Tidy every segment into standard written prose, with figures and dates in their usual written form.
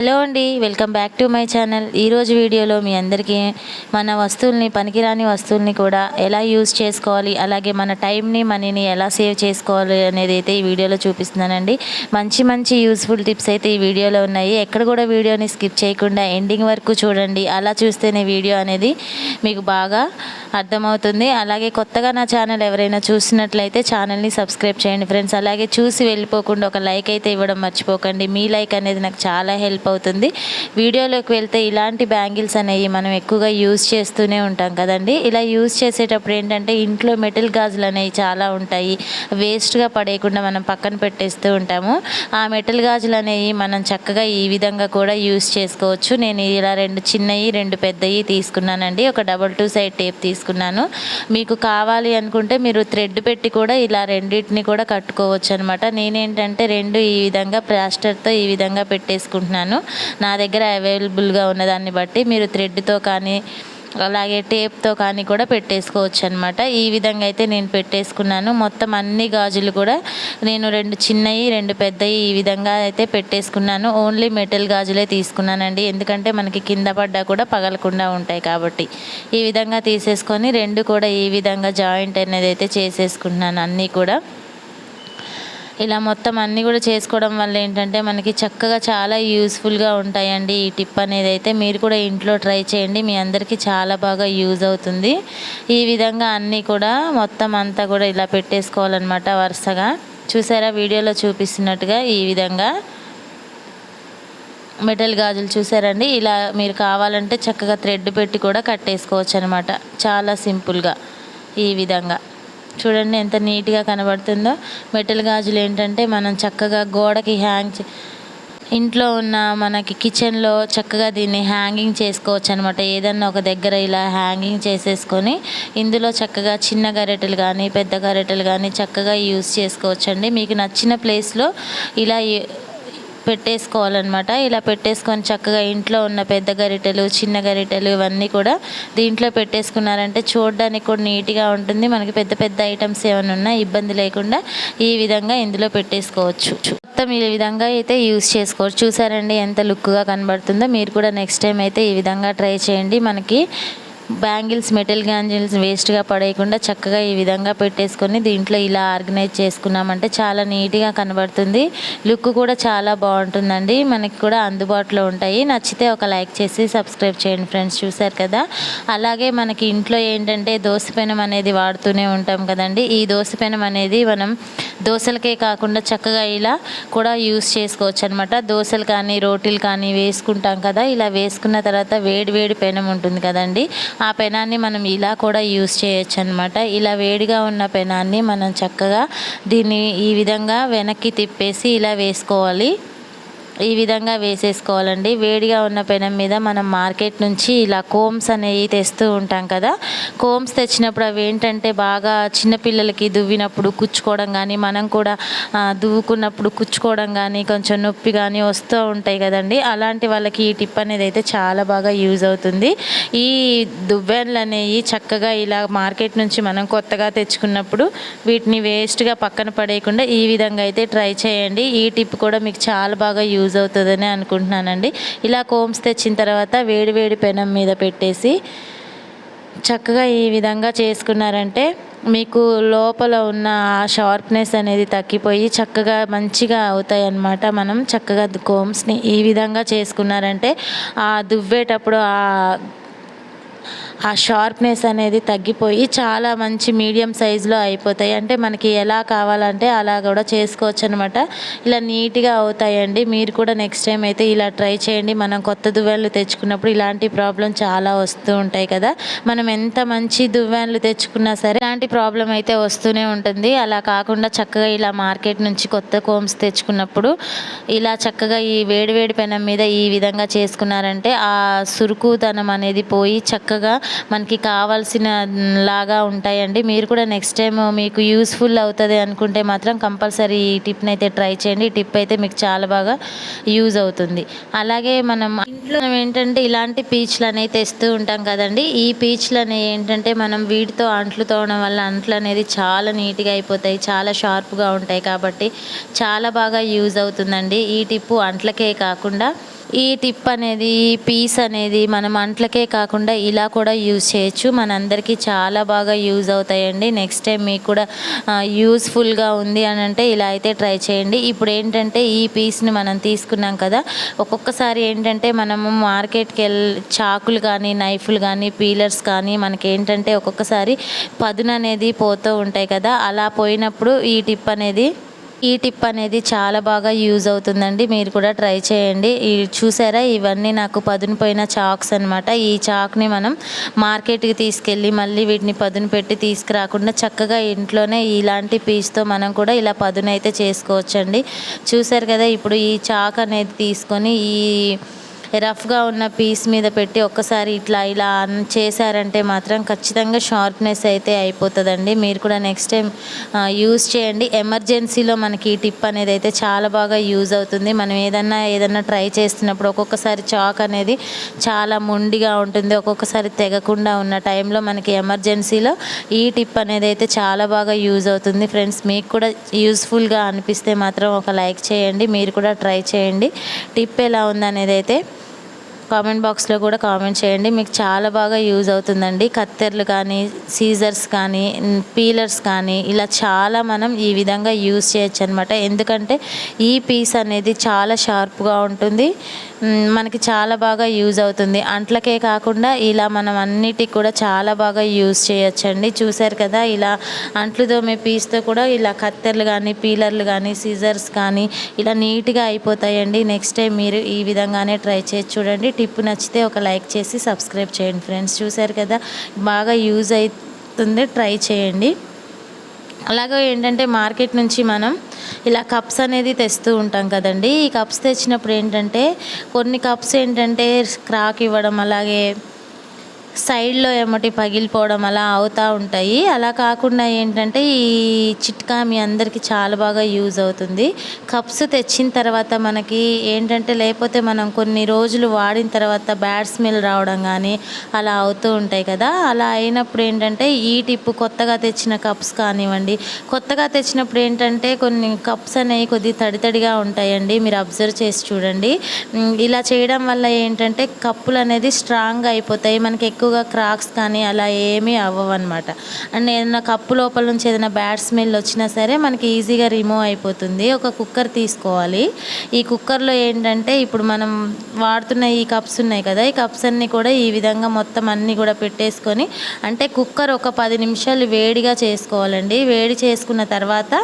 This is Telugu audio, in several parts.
హలో అండి, welcome back to my channel. ఈరోజు వీడియోలో మీ అందరికీ మన వస్తువుల్ని, పనికిరాని వస్తువుల్ని కూడా ఎలా యూజ్ చేసుకోవాలి, అలాగే మన టైంని, మనీని ఎలా సేవ్ చేసుకోవాలి అనేది అయితే ఈ వీడియోలో చూపిస్తున్నానండి. మంచి మంచి యూస్ఫుల్ టిప్స్ అయితే ఈ వీడియోలో ఉన్నాయి. ఎక్కడ కూడా వీడియోని స్కిప్ చేయకుండా ఎండింగ్ వరకు చూడండి. అలా చూస్తేనే వీడియో అనేది మీకు బాగా అర్థమవుతుంది. అలాగే కొత్తగా నా ఛానల్ ఎవరైనా చూసినట్లయితే ఛానల్ని సబ్స్క్రైబ్ చేయండి ఫ్రెండ్స్. అలాగే చూసి వెళ్ళిపోకుండా ఒక లైక్ అయితే ఇవ్వడం మర్చిపోకండి. మీ లైక్ అనేది నాకు చాలా హెల్ప్ అవుతుంది. వీడియోలోకి వెళ్తే ఇలాంటి బ్యాంగిల్స్ అనేవి మనం ఎక్కువగా యూజ్ చేస్తూనే ఉంటాం కదండి. ఇలా యూజ్ చేసేటప్పుడు ఏంటంటే ఇంట్లో మెటల్ గాజులు అనేవి చాలా ఉంటాయి. వేస్ట్గా పడేయకుండా మనం పక్కన పెట్టేస్తూ ఉంటాము. ఆ మెటల్ గాజులు అనేవి మనం చక్కగా ఈ విధంగా కూడా యూజ్ చేసుకోవచ్చు. నేను ఇలా 2 చిన్నవి 2 పెద్దవి తీసుకున్నానండి. ఒక డబల్ 2 సైడ్ టేప్ తీసుకున్నాను. మీకు కావాలి అనుకుంటే మీరు థ్రెడ్ పెట్టి కూడా ఇలా రెండింటిని కూడా కట్టుకోవచ్చు అనమాట. నేనేంటంటే 2 ఈ విధంగా ప్లాస్టర్తో ఈ విధంగా పెట్టేసుకుంటున్నాను. నా దగ్గర అవైలబుల్గా ఉన్నదాన్ని బట్టి మీరు థ్రెడ్తో కానీ అలాగే టేప్తో కానీ కూడా పెట్టేసుకోవచ్చు అనమాట. ఈ విధంగా అయితే నేను పెట్టేసుకున్నాను. మొత్తం అన్ని గాజులు కూడా నేను 2 చిన్నవి 2 పెద్దవి ఈ విధంగా అయితే పెట్టేసుకున్నాను. ఓన్లీ మెటల్ గాజులే తీసుకున్నానండి, ఎందుకంటే మనకి కింద పడ్డా కూడా పగలకుండా ఉంటాయి కాబట్టి. ఈ విధంగా తీసేసుకొని 2 కూడా ఈ విధంగా జాయింట్ అనేది అయితే చేసేసుకుంటున్నాను. అన్నీ కూడా ఇలా మొత్తం అన్నీ కూడా చేసుకోవడం వల్ల ఏంటంటే మనకి చక్కగా చాలా యూస్ఫుల్గా ఉంటాయండి. ఈ టిప్ అనేది అయితే మీరు కూడా ఇంట్లో ట్రై చేయండి, మీ అందరికీ చాలా బాగా యూజ్ అవుతుంది. ఈ విధంగా అన్నీ కూడా మొత్తం అంతా కూడా ఇలా పెట్టేసుకోవాలన్నమాట వరుసగా. చూసారా వీడియోలో చూపిస్తున్నట్టుగా ఈ విధంగా మెటల్ గాజులు చూసారండి. ఇలా మీరు కావాలంటే చక్కగా థ్రెడ్ పెట్టి కూడా కట్టేసుకోవచ్చు అనమాట, చాలా సింపుల్గా. ఈ విధంగా చూడండి ఎంత నీట్గా కనబడుతుందో. మెటల్ గాజులు ఏంటంటే మనం చక్కగా గోడకి ఇంట్లో ఉన్న మనకి కిచెన్లో చక్కగా దీన్ని హ్యాంగింగ్ చేసుకోవచ్చు అనమాట. ఏదన్నా ఒక దగ్గర ఇలా హ్యాంగింగ్ చేసేసుకొని ఇందులో చక్కగా చిన్న గరిటెలు కానీ పెద్ద గరిటెలు కానీ చక్కగా యూజ్ చేసుకోవచ్చండి. మీకు నచ్చిన ప్లేస్లో ఇలా పెట్టేసుకోవాలన్నమాట. ఇలా పెట్టేసుకొని చక్కగా ఇంట్లో ఉన్న పెద్ద గరిటెలు చిన్న గరిటెలు ఇవన్నీ కూడా దీంట్లో పెట్టేసుకున్నారంటే చూడడానికి కూడా నీట్గా ఉంటుంది. మనకి పెద్ద పెద్ద ఐటమ్స్ ఏమైనా ఉన్నా ఇబ్బంది లేకుండా ఈ విధంగా ఇందులో పెట్టేసుకోవచ్చు. మొత్తం ఈ విధంగా అయితే యూజ్ చేసుకోవచ్చు. చూసారండి ఎంత లుక్గా కనబడుతుందో. మీరు కూడా నెక్స్ట్ టైం అయితే ఈ విధంగా ట్రై చేయండి. మనకి బ్యాంగిల్స్ మెటల్ బ్యాంగిల్స్ వేస్ట్గా పడేయకుండా చక్కగా ఈ విధంగా పెట్టేసుకొని దీంట్లో ఇలా ఆర్గనైజ్ చేసుకున్నామంటే చాలా నీట్గా కనబడుతుంది. లుక్ కూడా చాలా బాగుంటుందండి. మనకి కూడా అందుబాటులో ఉంటాయి. నచ్చితే ఒక లైక్ చేసి సబ్స్క్రైబ్ చేయండి ఫ్రెండ్స్. చూసారు కదా. అలాగే మనకి ఇంట్లో ఏంటంటే దోశ పెనం అనేది వాడుతూనే ఉంటాం కదండి. ఈ దోశ పెనం అనేది మనం దోశలకే కాకుండా చక్కగా ఇలా కూడా యూస్ చేసుకోవచ్చు అనమాట. దోశలు కానీ రోటీలు కానీ వేసుకుంటాం కదా. ఇలా వేసుకున్న తర్వాత వేడి వేడి పెనం ఉంటుంది కదండి. ఆ పెనాన్ని మనం ఇలా కూడా యూస్ చేయొచ్చు అనమాట. ఇలా వేడిగా ఉన్న పెనాన్ని మనం చక్కగా దీన్ని ఈ విధంగా వెనక్కి తిప్పేసి ఇలా వేసుకోవాలి. ఈ విధంగా వేసేసుకోవాలండి. వేడిగా ఉన్న పెనం మీద మనం మార్కెట్ నుంచి ఇలా కోమ్స్ అనేవి తెస్తూ ఉంటాం కదా. కోమ్స్ తెచ్చినప్పుడు అవి ఏంటంటే బాగా చిన్నపిల్లలకి దువ్వినప్పుడు కుచ్చుకోవడం కానీ మనం కూడా దువ్వుకున్నప్పుడు కుచ్చుకోవడం కానీ కొంచెం నొప్పి కానీ వస్తూ ఉంటాయి కదండి. అలాంటి వాళ్ళకి ఈ టిప్ అనేది అయితే చాలా బాగా యూజ్ అవుతుంది. ఈ దువ్వెనలు అనేవి చక్కగా ఇలా మార్కెట్ నుంచి మనం కొత్తగా తెచ్చుకున్నప్పుడు వీటిని వేస్ట్గా పక్కన పడేయకుండా ఈ విధంగా అయితే ట్రై చేయండి. ఈ టిప్ కూడా మీకు చాలా బాగా యూజ్ అవుతుందని అనుకుంటున్నానండి. ఇలా కోమ్స్ తెచ్చిన తర్వాత వేడి వేడి పెనం మీద పెట్టేసి చక్కగా ఈ విధంగా చేసుకున్నారంటే మీకు లోపల ఉన్న ఆ షార్ప్నెస్ అనేది తగ్గిపోయి చక్కగా మంచిగా అవుతాయి అన్నమాట. మనం చక్కగా కోమ్స్ని ఈ విధంగా చేసుకున్నారంటే ఆ దువ్వేటప్పుడు ఆ షార్ప్నెస్ అనేది తగ్గిపోయి చాలా మంచి మీడియం సైజులో అయిపోతాయి. అంటే మనకి ఎలా కావాలంటే అలా కూడా చేసుకోవచ్చు అనమాట. ఇలా నీట్గా అవుతాయండి. మీరు కూడా నెక్స్ట్ టైం అయితే ఇలా ట్రై చేయండి. మనం కొత్త దువ్వెనలు తెచ్చుకున్నప్పుడు ఇలాంటి ప్రాబ్లం చాలా వస్తూ ఉంటాయి కదా. మనం ఎంత మంచి దువ్వెనలు తెచ్చుకున్నా సరే ఇలాంటి ప్రాబ్లం అయితే వస్తూనే ఉంటుంది. అలా కాకుండా చక్కగా ఇలా మార్కెట్ నుంచి కొత్త కోమ్స్ తెచ్చుకున్నప్పుడు ఇలా చక్కగా ఈ వేడివేడి పెనం మీద ఈ విధంగా చేసుకున్నారంటే ఆ సురుకుతనం అనేది పోయి చక్కగా మనకి కావాల్సిన లాగా ఉంటాయండి. మీరు కూడా నెక్స్ట్ టైం మీకు యూస్ఫుల్ అవుతుంది అనుకుంటే మాత్రం కంపల్సరీ ఈ టిప్ని అయితే ట్రై చేయండి. ఈ టిప్ అయితే మీకు చాలా బాగా యూజ్ అవుతుంది. అలాగే మనం ఇంట్లో ఏంటంటే ఇలాంటి పీచులు అనేవి తెస్తూ ఉంటాం కదండి. ఈ పీచులు అనేవి ఏంటంటే మనం వీటితో అంట్లు తోమడం వల్ల అంట్లు అనేది చాలా నీట్గా అయిపోతాయి, చాలా షార్ప్గా ఉంటాయి కాబట్టి చాలా బాగా యూజ్ అవుతుందండి. ఈ టిప్పు అంట్లకే కాకుండా ఈ టిప్ అనేది, ఈ పీస్ అనేది మనం అంట్లకే కాకుండా ఇలా కూడా యూజ్ చేయొచ్చు. మనందరికీ చాలా బాగా యూజ్ అవుతాయండి. నెక్స్ట్ టైం మీకు కూడా యూజ్ఫుల్గా ఉంది అని అంటే ఇలా అయితే ట్రై చేయండి. ఇప్పుడు ఏంటంటే ఈ పీస్ని మనం తీసుకున్నాం కదా, ఒక్కొక్కసారి ఏంటంటే మనము మార్కెట్కి చాకులు కానీ, నైఫ్లు కానీ, పీలర్స్ కానీ మనకేంటంటే ఒక్కొక్కసారి పదును అనేది పోతూ ఉంటాయి కదా, అలా పోయినప్పుడు ఈ టిప్ అనేది చాలా బాగా యూజ్ అవుతుందండి. మీరు కూడా ట్రై చేయండి. చూసారా, ఇవన్నీ నాకు పదును పోయిన చాక్స్ అనమాట. ఈ చాక్ని మనం మార్కెట్కి తీసుకెళ్ళి మళ్ళీ వీటిని పదును పెట్టి తీసుకురాకుండా చక్కగా ఇంట్లోనే ఇలాంటి పీస్తో మనం కూడా ఇలా పదును అయితే చేసుకోవచ్చండి. చూసారు కదా, ఇప్పుడు ఈ చాక్ అనేది తీసుకొని ఈ రఫ్గా ఉన్న పీస్ మీద పెట్టి ఒక్కసారి ఇలా చేశారంటే మాత్రం ఖచ్చితంగా షార్ప్నెస్ అయితే అయిపోతుందండి. మీరు కూడా నెక్స్ట్ టైం యూజ్ చేయండి. ఎమర్జెన్సీలో మనకి ఈ టిప్ అనేది అయితే చాలా బాగా యూజ్ అవుతుంది. మనం ఏదన్నా ట్రై చేస్తున్నప్పుడు ఒక్కొక్కసారి చాక్ అనేది చాలా మొండిగా ఉంటుంది, ఒక్కొక్కసారి తెగకుండా ఉన్న టైంలో మనకి ఎమర్జెన్సీలో ఈ టిప్ అనేది అయితే చాలా బాగా యూజ్ అవుతుంది. ఫ్రెండ్స్, మీకు కూడా యూజ్ఫుల్గా అనిపిస్తే మాత్రం ఒక లైక్ చేయండి. మీరు కూడా ట్రై చేయండి. టిప్ ఎలా ఉందనేది అయితే కామెంట్ బాక్స్లో కూడా కామెంట్ చేయండి. మీకు చాలా బాగా యూజ్ అవుతుందండి. కత్తెరలు కానీ, సీజర్స్ కానీ, పీలర్స్ కానీ ఇలా చాలా మనం ఈ విధంగా యూజ్ చేయొచ్చు అనమాట. ఎందుకంటే ఈ పీస్ అనేది చాలా షార్ప్గా ఉంటుంది, మనకి చాలా బాగా యూజ్ అవుతుంది. అంట్లకే కాకుండా ఇలా మనం అన్నిటికి కూడా చాలా బాగా యూజ్ చేయొచ్చండి. చూసారు కదా, ఇలా అంట్లు తోమే పీస్తో కూడా ఇలా కత్తెరలు కానీ, పీలర్లు కానీ, సీజర్స్ కానీ ఇలా నీట్గా అయిపోతాయండి. నెక్స్ట్ టైం మీరు ఈ విధంగానే ట్రై చేసి చూడండి. టిప్ నచ్చితే ఒక లైక్ చేసి సబ్స్క్రైబ్ చేయండి ఫ్రెండ్స్. చూసారు కదా, బాగా యూజ్ అవుతుంది, ట్రై చేయండి. అలాగే ఏంటంటే మార్కెట్ నుంచి మనం ఇలా కప్స్ అనేది తెస్తూ ఉంటాం కదండి. ఈ కప్స్ తెచ్చినప్పుడు ఏంటంటే కొన్ని కప్స్ ఏంటంటే క్రాక్ ఇవ్వడం, అలాగే సైడ్లో ఏమిటి పగిలిపోవడం అలా అవుతూ ఉంటాయి. అలా కాకుండా ఏంటంటే ఈ చిట్కా మీ అందరికీ చాలా బాగా యూజ్ అవుతుంది. కప్స్ తెచ్చిన తర్వాత మనకి ఏంటంటే లేకపోతే మనం కొన్ని రోజులు వాడిన తర్వాత బ్యాడ్ స్మెల్ రావడం కానీ అలా అవుతూ ఉంటాయి కదా. అలా అయినప్పుడు ఏంటంటే ఈ టిప్ కొత్తగా తెచ్చిన కప్స్ కానివ్వండి, కొత్తగా తెచ్చినప్పుడు ఏంటంటే కొన్ని కప్స్ అనేవి కొద్దిగా తడితడిగా ఉంటాయండి. మీరు అబ్జర్వ్ చేసి చూడండి. ఇలా చేయడం వల్ల ఏంటంటే కప్పులు అనేది స్ట్రాంగ్గా అయిపోతాయి. మనకి ఎక్కువగా క్రాక్స్ కానీ అలా ఏమీ అవ్వవన్నమాట. అండ్ ఏదైనా కప్పు లోపల నుంచి ఏదైనా బ్యాడ్ స్మెల్ వచ్చినా సరే మనకి ఈజీగా రిమూవ్ అయిపోతుంది. ఒక కుక్కర్ తీసుకోవాలి. ఈ కుక్కర్లో ఏంటంటే ఇప్పుడు మనం వాడుతున్న ఈ కప్స్ ఉన్నాయి కదా, ఈ కప్స్ అన్నీ కూడా ఈ విధంగా మొత్తం అన్నీ కూడా పెట్టేసుకొని, అంటే కుక్కర్ ఒక 10 నిమిషాలు వేడిగా చేసుకోవాలండి. వేడి చేసుకున్న తర్వాత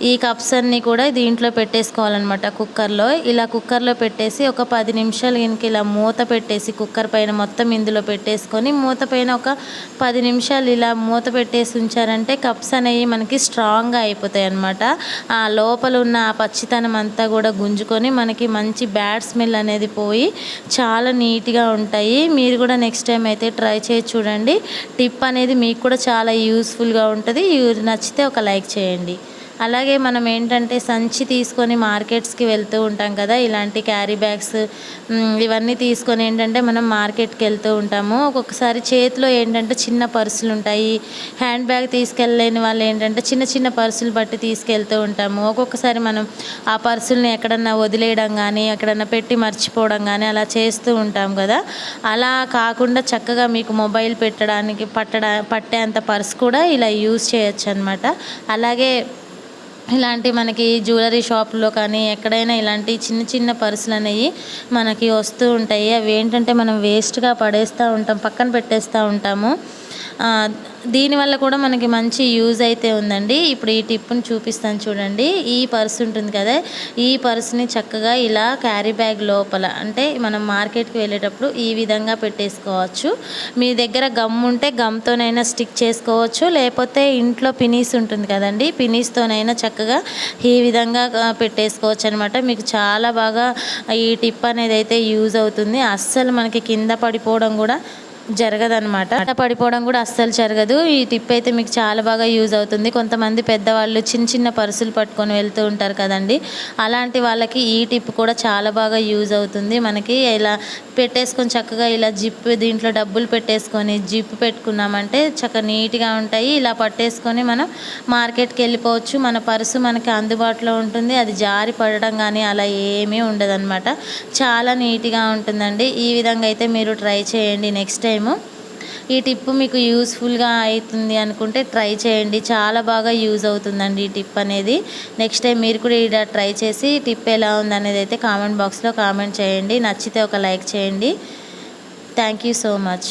ఈ కప్స్ అన్నీ కూడా దీంట్లో పెట్టేసుకోవాలన్నమాట కుక్కర్లో. ఇలా కుక్కర్లో పెట్టేసి ఒక 10 నిమిషాలు ఇంక ఇలా మూత పెట్టేసి కుక్కర్ పైన మొత్తం ఇందులో పెట్టేసుకొని మూత పైన ఒక 10 నిమిషాలు ఇలా మూత పెట్టేసి ఉంచారంటే కప్స్ అనేవి మనకి స్ట్రాంగ్గా అయిపోతాయి అన్నమాట. ఆ లోపల ఉన్న ఆ పచ్చితనం అంతా కూడా గుంజుకొని మనకి మంచి బ్యాడ్ స్మెల్ అనేది పోయి చాలా నీట్గా ఉంటాయి. మీరు కూడా నెక్స్ట్ టైం అయితే ట్రై చేసి చూడండి. టిప్ అనేది మీకు కూడా చాలా యూస్ఫుల్గా ఉంటుంది. నచ్చితే ఒక లైక్ చేయండి. అలాగే మనం ఏంటంటే సంచి తీసుకొని మార్కెట్స్కి వెళ్తూ ఉంటాం కదా, ఇలాంటి క్యారీ బ్యాగ్స్ ఇవన్నీ తీసుకొని ఏంటంటే మనం మార్కెట్కి వెళ్తూ ఉంటాము. ఒక్కొక్కసారి చేతిలో ఏంటంటే చిన్న పర్సులు ఉంటాయి. హ్యాండ్ బ్యాగ్ తీసుకెళ్ళలేని వాళ్ళు ఏంటంటే చిన్న చిన్న పర్సులు బట్టి తీసుకెళ్తూ ఉంటాము. ఒక్కొక్కసారి మనం ఆ పర్సుల్ని ఎక్కడన్నా వదిలేయడం కానీ, ఎక్కడన్నా పెట్టి మర్చిపోవడం కానీ అలా చేస్తూ ఉంటాం కదా. అలా కాకుండా చక్కగా మీకు మొబైల్ పట్టేంత పర్స్ కూడా ఇలా యూజ్ చేయొచ్చు అనమాట. అలాగే ఇలాంటి మనకి జ్యువెలరీ షాప్లో కానీ ఎక్కడైనా ఇలాంటి చిన్న చిన్న పర్సులు అనేవి మనకి వస్తూ ఉంటాయి. అవి ఏంటంటే మనం వేస్ట్గా పడేస్తూ ఉంటాం, పక్కన పెట్టేస్తూ ఉంటాము. దీనివల్ల కూడా మనకి మంచి యూజ్ అయితే ఉందండి. ఇప్పుడు ఈ టిప్ని చూపిస్తాను చూడండి. ఈ పర్స్ ఉంటుంది కదా, ఈ పర్స్ని చక్కగా ఇలా క్యారీ బ్యాగ్ లోపల, అంటే మనం మార్కెట్కి వెళ్ళేటప్పుడు ఈ విధంగా పెట్టేసుకోవచ్చు. మీ దగ్గర గమ్ ఉంటే గమ్తోనైనా స్టిక్ చేసుకోవచ్చు, లేకపోతే ఇంట్లో పినీస్ ఉంటుంది కదండి, పినీస్తోనైనా చక్కగా ఈ విధంగా పెట్టేసుకోవచ్చు అనమాట. మీకు చాలా బాగా ఈ టిప్ అనేది అయితే యూజ్ అవుతుంది. అస్సలు మనకి కింద పడిపోవడం కూడా జరగదనమాట. పడిపోవడం కూడా అస్సలు జరగదు. ఈ టిప్ అయితే మీకు చాలా బాగా యూజ్ అవుతుంది. కొంతమంది పెద్దవాళ్ళు చిన్న చిన్న పర్సులు పట్టుకొని వెళ్తూ ఉంటారు కదండి, అలాంటి వాళ్ళకి ఈ టిప్ కూడా చాలా బాగా యూజ్ అవుతుంది. మనకి ఇలా పెట్టేసుకొని చక్కగా ఇలా జిప్ దీంట్లో డబ్బులు పెట్టేసుకొని జిప్ పెట్టుకున్నామంటే చక్కగా నీట్గా ఉంటాయి. ఇలా పట్టేసుకొని మనం మార్కెట్కి వెళ్ళిపోవచ్చు. మన పర్సు మనకి అందుబాటులో ఉంటుంది. అది జారి పడడం కానీ అలా ఏమీ ఉండదన్నమాట. చాలా నీట్గా ఉంటుందండి. ఈ విధంగా అయితే మీరు ట్రై చేయండి నెక్స్ట్ టైము. ఈ టిప్ మీకు యూస్ఫుల్గా అవుతుంది అనుకుంటే ట్రై చేయండి. చాలా బాగా యూజ్ అవుతుందండి ఈ టిప్ అనేది. నెక్స్ట్ టైం మీరు కూడా ఇలా ట్రై చేసి టిప్ ఎలా ఉందనేది అయితే కామెంట్ బాక్స్లో కామెంట్ చేయండి. నచ్చితే ఒక లైక్ చేయండి. Thank you so much.